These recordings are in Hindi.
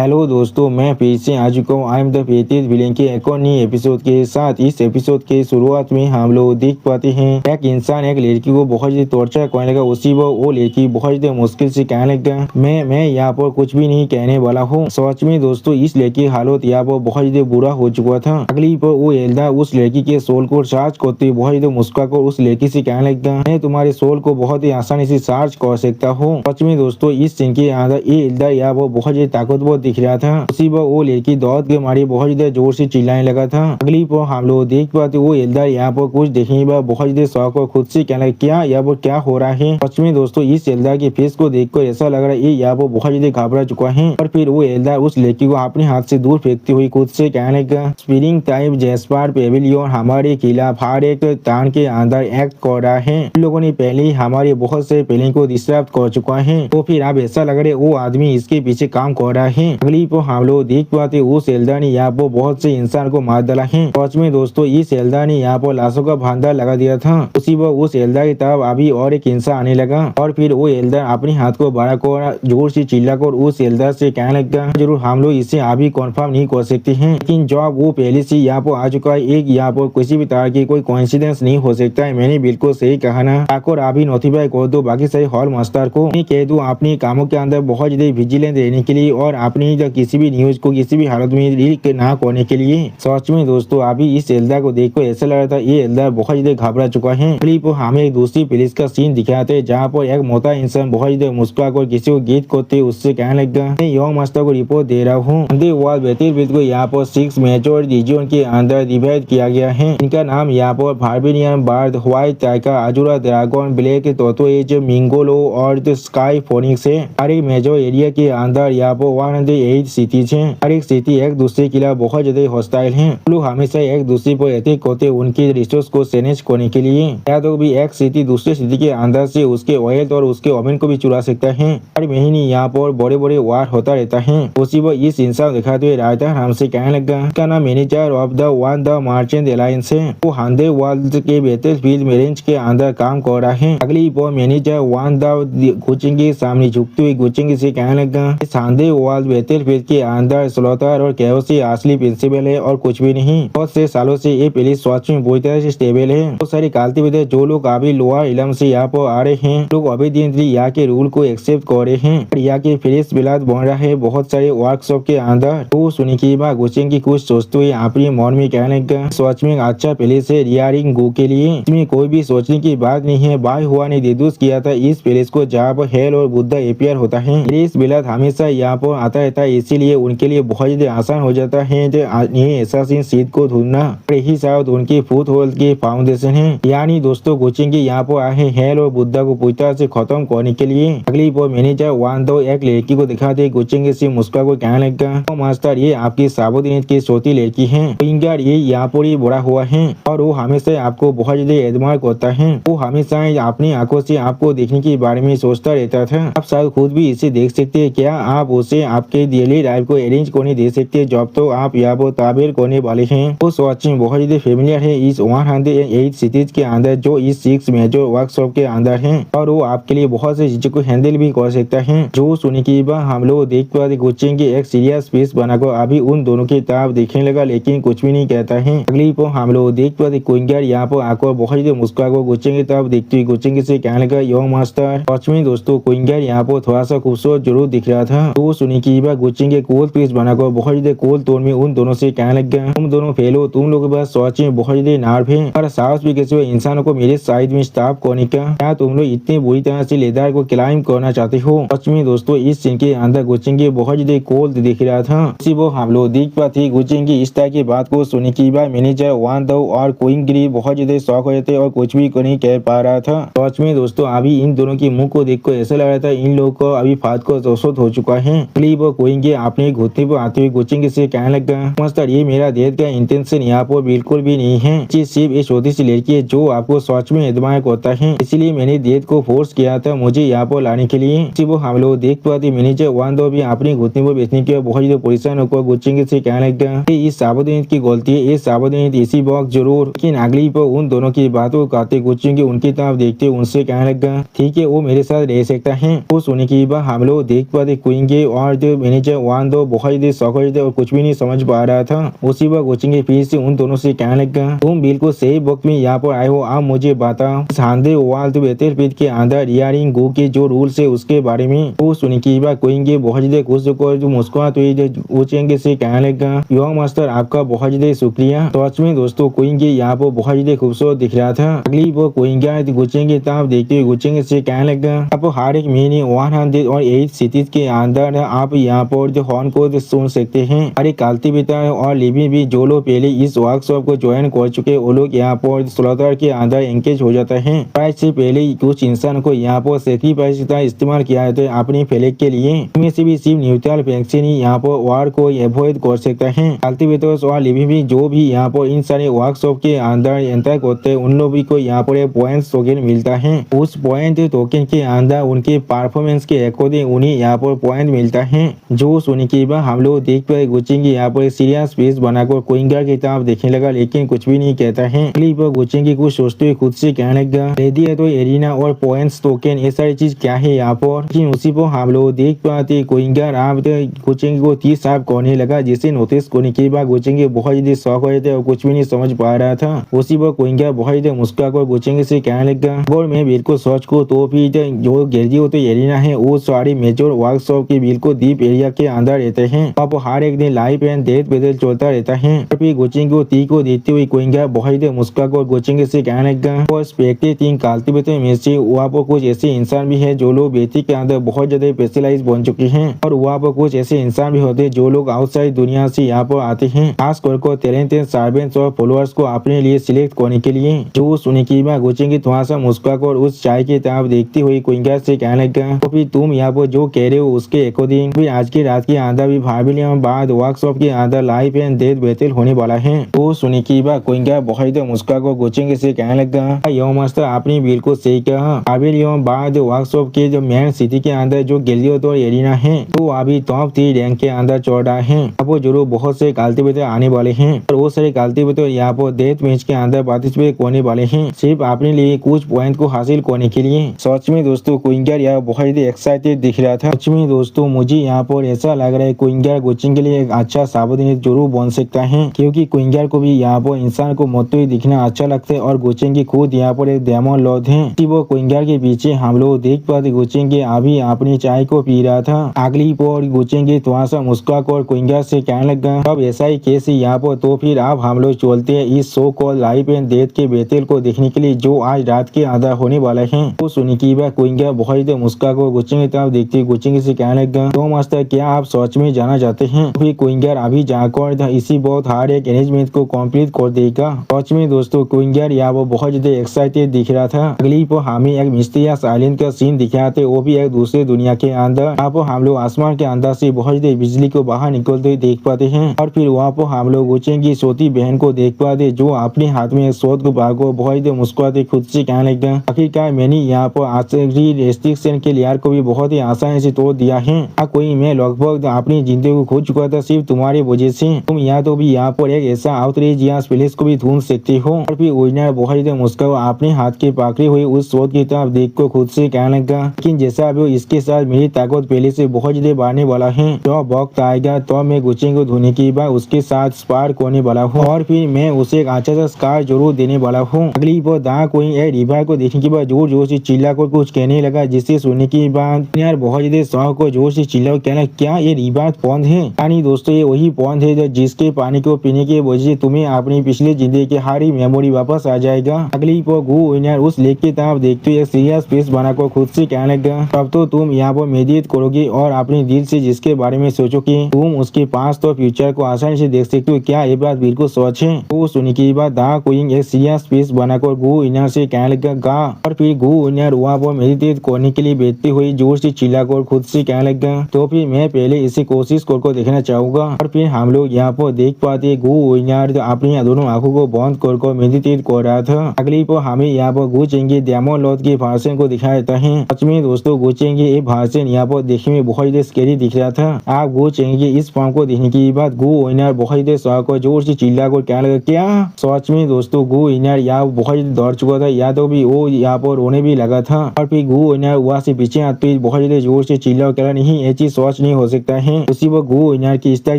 हेलो दोस्तों, मैं फिर से आ चुका हूँ। आई एम द फेथियस विलेन के एक और नई एपिसोड के साथ। इस एपिसोड के शुरुआत में हम लोग देख पाते हैं एक इंसान एक लड़की को बहुत ज्यादा टॉर्चर करने लगा। उसी वो लड़की बहुत ज्यादा मुश्किल से कहने लगा, मैं यहाँ पर कुछ भी नहीं कहने वाला हूँ। सच में दोस्तों, इस लड़की की हालत यहाँ पर बहुत ज्यादा बुरा हो चुका था। अगली पर वो एल्दा उस लड़की के सोल को चार्ज करते बहुत ज्यादा मुस्कुराकर उस लड़की से कहने लगा, मैं तुम्हारे सोल को बहुत ही आसानी से चार्ज कर सकता हूँ। सच में दोस्तों, इस सीन के अंदर ये एल्दा यहाँ पर बहुत ज्यादा ताकतवर दिख रहा था। उसी पर वो लड़की दौड़ के मारी बहुत ज्यादा जोर से चिल्लाने लगा था। अगली पर हम लोग देख पाते वो एल्दा यहाँ पर कुछ देखने के बाद बहुत ज्यादा शौक और खुद से कहने लगा, क्या यहाँ पर क्या हो रहा है। सच में दोस्तों, इस एल्दा के फेस को देखकर ऐसा लग रहा है ये यहाँ पर बहुत ज्यादा घबरा चुका है। और फिर वो एल्दा उस लड़की को अपने हाथ से दूर फेंकती हुई खुद से कहने लगा, स्प्रिंग टाइम जैस्पर पेविलियन हमारे किला फाड़ एक तान के अंदर एक्ट कर रहा है। इन लोगों ने पहले ही हमारे बहुत से प्लान को डिस्टर्ब कर चुका है, तो फिर अब ऐसा लग रहा है वो आदमी इसके पीछे काम कर रहा है। अगली पर हम लोग देख पाते उस एल्दा ने यहाँ पर बहुत से इंसान को मार डाला है। सच में दोस्तों, इस एल्दा ने यहाँ पर लाशों का भंडार लगा दिया था। उसी पर उस एल्दा की तरफ अभी और एक इंसान आने लगा और फिर वो एल्दा अपने हाथ को बढ़ा कर जोर से चिल्लाकर उस एल्दा से कहने लगा, जरूर हम लोग इसे अभी कंफर्म नहीं कर सकते हैं, लेकिन जब वो पहले से यहाँ पर आ चुका है, एक यहाँ पर किसी भी तरह की कोई कोइंसिडेंस नहीं हो सकता है। मैंने बिल्कुल सही कहा ना। आकर अभी नोटिफाई कर दो बाकी सारे हॉल मास्टर को, मैं कह दूं अपने कामों के अंदर बहुत ज्यादा विजिलेंस रहने के लिए और अपनी किसी भी न्यूज को किसी भी हालत में लीक ना करने के लिए। सच में दोस्तों, अभी इस एल्दा को देखकर ऐसा लग रहा था ये एल्दा बहुत ज्यादा घबरा चुका है। क्लिप हमें एक दूसरी पुलिस का सीन दिखाते हैं जहाँ पर एक मोटा इंसान बहुत ज्यादा मुस्कुरा कर किसी को गीत करते उससे कहने लगा, मैं यंग मास्टर को रिपोर्ट दे रहा हूँ। बैटलफील्ड को यहाँ पर 6 मेजर रीजन के अंदर डिवाइड किया गया है। इनका नाम यहाँ पर barbarian, bard, white tiger, azure dragon, black tortoise, मिंगोलो और स्काई फोनिक्स है। हर एक मेजर एरिया के अंदर यहाँ पर 108 सिटीज हैं। हर एक सिटी एक दूसरे के लिए बहुत ज्यादा हॉस्टाइल है। लोग हमेशा एक दूसरे पर अटैक करते उनके रिसोर्स को सैनेज करने के लिए। या तो भी एक सिटी दूसरे सिटी के अंदर से उसके ऑयल और उसके ओवन को भी चुरा सकता है। हर महीने यहाँ पर बड़े बड़े वार होता रहता है। उसी पर इस इंसान दिखाते हुए राजा हमसे कहने लगा, इसका नाम manager of the merchant alliance है। वो हांदे वर्ल्ड के बैटलफील्ड में रेंज के अंदर काम कर रहा है। अगली पर मैनेजर वन द गुचिंग के सामने झुकते हुए गुचिंग से कहने लगा, इस हांदे वर्ल्ड बैटलफील्ड के अंदर स्लॉटर और कैओस से असली प्रिंसिपल है और कुछ भी नहीं। बहुत से सालों से ये पुलिस सच में पूरी तरह से स्टेबल है। बहुत सारी कालती विधि जो लोग अभी लोअर इलम से यहाँ पर आ रहे हैं, लोग अभी दिन यहाँ के रूल को एक्सेप्ट कर रहे हैं। यहाँ के फ्रेश बिलाद बन रहा है बहुत सारे वर्कशॉप के अंदर। तो सुनी की बात गुचिंग की कुछ सोचते हुए अपनी मन में कहने लगा, सच में अच्छा पुलिस है रियारिंग गो के लिए। इसमें कोई भी सोचने की बात नहीं है। बाय हुआ ने डिड्यूस किया था इस पुलिस को जहाँ पर हेल और बुद्धा एपियर होता है। फ्रेश बिलाद हमेशा यहाँ पर आता रहता है, इसीलिए उनके लिए बहुत ज्यादा आसान हो जाता है ये एसासिन सीट को ढूंढना। यही शायद उनकी फुट होल्ड की फाउंडेशन है। यानी दोस्तों, गुचिंग यहाँ पर आए हेल और बुद्धा को पूरी तरह से खत्म करने के लिए। अगली पर मैनेजर वन दो एक लड़की को दिखाते गुचिंग से मुस्कुरा को कहने लगा, मास्टर ये आपकी साबुद्दीन की छोटी लड़की है। फिंगर ये यहाँ पर ही बड़ा हुआ है और वो हमेशा आपको बहुत ज्यादा एडमायर करता है। वो हमेशा अपनी आंखों से आपको देखने के बारे में सोचता रहता था। आप शायद खुद भी इसे देख सकते हैं। क्या आप उसे आपके डेली लाइफ को अरेंज करने दे सकते हैं जब तो आप यहाँ पर ताबीर करने वाले हैं। वो सच में बहुत ज्यादा फेमिलियर है इस 108 सिटीज के अंदर जो इस 6 मेजर वर्कशॉप के अंदर है और वो आपके लिए बहुत से चीजों को हैंडल भी कर सकता है। जो सुनी की बात हम लोग देख पाते गुचिंग की एक सीरियस पीस बनाकर अभी उन दोनों की तरफ देखने लगा, लेकिन कुछ भी नहीं कहता है। अगली पर हम लोग देख पाते क्विंगर यहाँ पर आकर बहुत ज्यादा मुस्कुरा को गुचिंग की तरफ देखते हुए गुचिंग से कहने लगा, यंग मास्टर। सच में दोस्तों, क्विंगर यहाँ पर थोड़ा सा खूबसूरत जरूर दिख रहा था। तो सुनी की बात गुचिंग के कोल पीस बनाकर बहुत ज्यादा कोल तोड़ में उन दोनों से कहने लगा, तुम दोनों फेलो, तुम लोग के पास सच में बहुत ज्यादा नार्व है और साहस भी किसी इंसानों को मेरे साइड में स्टॉप करने का। क्या तुम लोग इतनी बुरी तरह से लेदार को क्लाइम करना चाहते हो। सच में दोस्तों, इस सीन के अंदर गुचिंग के बहुत ज्यादा कोल दिख रहा था। इसी वो हम लोग देख पाते गुचिंग की इस तरह की बात को सुनी की बात मैनेजर वन दो और क्विंगरी बहुत ज्यादा शौक हो जाते और कुछ भी नहीं कह पा रहा था। सच में दोस्तों, अभी इन दोनों के मुंह को देखकर ऐसा लग रहा था इन लोगों को अभी फात को दोषोत हो चुका है। वो क्विंगी अपने घुटने पर आते हुए गुचिंग से कहने लगा, मास्टर ये मेरा डेथ का इंटेंशन यहाँ पर बिल्कुल भी नहीं है। सिर्फ एक छोटी सी लड़की है जो आपको सच में एडमायर करता है, इसलिए मैंने डेथ को फोर्स किया था मुझे यहाँ पर लाने के लिए। वो हम लोग देख पाते मैनेजर वन दो भी अपने घुटने पर बेचने के बहुत ज्यादा परेशान होकर गुचिंग से कहने लगा, इस साबुद्दीन की गलती है, ये साबुद्दीन इसी वक्त जरूर। लेकिन अगली पर उन दोनों की बातों को कहते गुचिंग उनकी तरफ देखते उनसे कहने लगा, ठीक है वो मेरे साथ रह सकता है। वो सुने की बात हम लोग देख पाते क्विंगे और जो मैनेजर वान दो बहुत ज्यादा शौक थे और कुछ भी नहीं समझ पा रहा था। उसी वक्त गुचेंगे फिर से उन दोनों से कहने लगा, तुम बिल्कुल सही वक्त में यहाँ पर आए हो, आप मुझे बताओ शानदार वाल तो बेहतर पीठ के अंदर रियारिंग गो के जो रूल्स है उसके बारे में। वो सुन के बाद कोएंगे बहुत ज्यादा खुश होकर जो मुस्कुराते हुए गुचेंगे से कहने लगा, युवा मास्टर आपका बहुत ज्यादा शुक्रिया। सच में दोस्तों कोएंगे यहाँ पर बहुत ज्यादा खूबसूरत दिख रहा था। अगली वो कोएंगे गुचेंगे तब देखते हुए गुचेंगे से कहने लगा, आप हर एक महीने 108 सिटीज के अंदर आप यहाँ पर जो हॉर्न को सुन सकते हैं। अरे कालती बेटा और लिबी भी जो लोग पहले इस वर्कशॉप को ज्वाइन कर चुके वो लोग यहाँ पर स्लॉटर के अंदर एंगेज हो जाता है। प्राइस से पहले कुछ इंसान को यहाँ पर सेक्रीफाइस का इस्तेमाल किया जाता है अपनी फ्लैग के लिए। इनमें से भी सिर्फ न्यूट्रल वैक्सीन ही यहाँ पर वार को एवॉइड कर सकता है। कालती बेटा और लिबी भी जो भी यहाँ पर इन सारे वर्कशॉप के अंदर एंटर करते हैं उन लोगों को यहाँ पर पॉइंट टोकन मिलता है। उस पॉइंट टोकन के अंदर उनके परफॉर्मेंस के अकॉर्डिंग उन्हें यहाँ पर पॉइंट मिलता है। जो सुनने के बाद हम लोग देख पाए गुचेंगे यहाँ पर सीरियस फेस बनाकर कोइंगा की तरफ देखने लगा लेकिन कुछ भी नहीं कहता है। अगली बार गुचेंगे कुछ सोचते हुए खुद से कहने लगा, रेडी है तो एरिना और पॉइंट्स टोकन ये सारी चीज क्या है यहाँ पर। लेकिन उसी पर हम लोग देख पाते कोइंगा राम गुचेंगे को 30 साफ करने लगा जिसे नोटिस करने के बाद गुचेंगे बहुत ज्यादा शौक हो थे और कुछ भी नहीं समझ पा रहा था। उसी पर कोइंगा बहुत ज्यादा मुस्कुरा कर गुचेंगे से कहने लगा, और मैं बिल्कुल सोच को तो फिर जो गिरजी होते एरिना है वो सारी मेजर वर्कशॉप के बिल्कुल डीप एरिया के अंदर रहते हैं। अब हर एक दिन लाइफ एंड डेथ बदल चलता रहता है। फिर गुचेंगे को ती को देखते हुए कोइंगा बहुत ज्यादा मुस्कुरा कर गुचेंगे से कहने लगा, और स्पेक्टे 3 कालती बेटे में से वहाँ पर कुछ ऐसे इंसान भी है जो लोग बेटी के अंदर बहुत ज्यादा स्पेशलाइज बन चुके हैं और वहाँ पर कुछ ऐसे इंसान भी होते हैं जो लोग आउटसाइड दुनिया से यहाँ पर आते हैं खास कर टैलेंटेड सर्वेंट्स और फॉलोअर्स को अपने लिए सिलेक्ट करने के लिए। जो सुनने की बात गुचेंगे थोड़ा सा मुस्कुरा कर उस चाय की तरफ देखती हुई कोइंगा से कहने लगा, तो फिर तुम यहाँ पर जो कह रहे हो उसके अकॉर्डिंग फिर आज की रात के अंदर भी भाविलियम बाद वर्कशॉप के अंदर लाइफ एंड डेथ बैटल होने वाला है। तो सुनने की बात कोइंगा बहुत मुस्कुरा कर गुचेंगे से कहने लगा, यो मास्टर आपने बिल्कुल सही कहा। भाविलियम बाद वर्कशॉप के जो मेन सिटी के अंदर जो गिल्डियट और एरिना है तो अभी टॉप 3 रैंक के अंदर चढ़ रहा है। अब जरूर बहुत से कालती बेटे आने वाले हैं और वो सारे कालती बेटे यहाँ पर डेथ मैच के अंदर पार्टिसिपेट करने वाले हैं सिर्फ अपने लिए कुछ पॉइंट को हासिल करने के लिए। सच में दोस्तों कोइंगा यहाँ बहुत ही एक्साइटेड दिख रहा था। सच में दोस्तों मुझे यहाँ पर ऐसा लग रहा है कोइंगा गुचेंगे के लिए एक अच्छा सावधानी जरूर बन सकता है क्योंकि कोइंगा को भी यहाँ पर इंसान को मरते हुए दिखना अच्छा लगता है और गुचेंगे खुद यहाँ पर एक डेमन लॉर्ड है। वो कोइंगा के पीछे हम लोग देख पाते गुचेंगे अभी अपनी चाय को पी रहा था। अगली पर गुचेंगे थोड़ा सा मुस्कुरा कर कोइंगा से कहने लगा, अब ऐसा ही केस यहाँ पर तो फिर अब हम लोग चलते हैं इस शो को लाइफ एंड डेथ के बेतल को देखने के लिए जो आज रात के अंदर होने वाला है। तो सुनी की बात कोइंगा बहुत मुस्कुरा कर गुचेंगे तरफ देखते गुचेंगे से कहने लगा, तो मास्टर क्या आप सच में जाना चाहते हैं। फिर कोइंगा अभी जाकर इसी बहुत हार्ड एक अरेंजमेंट को कंप्लीट कर देगा। सच में दोस्तों कोइंगा यहाँ वो बहुत ज्यादा एक्साइटेड दिख रहा था। अगली पर हमें एक मिस्टीरियस आइलैंड का सीन दिखाया था वो भी एक दूसरे दुनिया के अंदर। यहाँ पर हम लोग आसमान के अंदर से बहुत ज्यादा बिजली को बाहर निकलते हुए देख पाते हैं और फिर वहाँ पर हम लोग गुचेंगे छोटी बहन को देख पाते जो अपने हाथ में शोध को भागो बहुत मुस्कुराते खुद से कहने लगा, आखिरकार मैंने यहाँ पर आखिरी रेस्ट्रिक्शन के लेयर को भी बहुत ही आसानी से तोड़ दिया है। कोई मैं लगभग अपनी जिंदगी को खो चुका था सिर्फ तुम्हारी वजह से। तुम यहाँ तो भी यहाँ पर एक ऐसा आउटरीच या प्लेस को भी ढूंढ सकते हो। और फिर ओरिजिनल बहुत मुस्कुरा अपने हाथ के पकड़े हुए उस शोध की तरफ देख कर खुद से कहने लगा, लेकिन जैसा अभी इसके साथ मेरी ताकत पहले से बहुत ज्यादा बढ़ने वाला है। तो वक्त आएगा तो मैं गुचेंगे धोने की बात उसके साथ स्पार करने वाला हूँ और फिर मैं उसे एक अच्छा सा स्कार जरूर देने वाला हूँ। अगली बार दा कोई एक रिवार को देखने के बाद जोर जोर से चिल्ला कर कुछ कहने लगा जिससे सुनने के बाद यार बहुत ज्यादा शौक को जोर से चिल्ला कहना, क्या ये रिवार पौध है। यानी दोस्तों ये वही पौध है जिसके पानी को पीने की वजह से तुम्हें अपनी पिछले जिंदगी की हारी मेमोरी वापस आ जाएगा। अगली पर गु विनर उस लेक की तरफ देखते हुए सीरियस फेस बनाकर खुद से कहने लगा, तब तो तुम यहाँ पर मेडिटेट करोगे और अपने दिल से जिसके बारे में सोचोगे तुम उसके पास तो फ्यूचर को आसानी से देख सकते हो। क्या ये बात बिल्कुल सच है। तो सुनने की बात दा कोइंग एक सीरियस फेस बनाकर गु विनर से कहने लगा गा और फिर गु विनर वहाँ पर मेडिटेट करने के लिए बैठते हुए जोर से चिल्लाकर खुद से कहने लगा, तो फिर मैं पहले इसे कोशिश करके देखना चाहूंगा। और फिर हम लोग यहाँ पर देख पाते गु विनर अपनी दोनों आंखों को बंद कर मेडिटेट कर रहा था। अगली पर हमें यहाँ पर गुचेंगे डेमन लॉर्ड के भाषण को दिखाया जाता है। सच में दोस्तों गुचेंगे ये भाषण यहाँ पर देखने में बहुत ज्यादा स्कैरी दिख रहा था। आप गुचेंगे इस फॉर्म को देखने के बाद गु विनर बहुत ज्यादा शौक जोर से चिल्ला कर कहने लगा, क्या। सच में दोस्तों गु विनर यहाँ बहुत ज्यादा डर चुका था या तो भी वो यहाँ पर रोने भी लगा था। और फिर गु विनर वहाँ से पीछे आते बहुत ज्यादा जोर से चिल्ला कर नहीं ये चीज सच कुछ नहीं हो सकता है। उसी वो गो विनर की इस तरह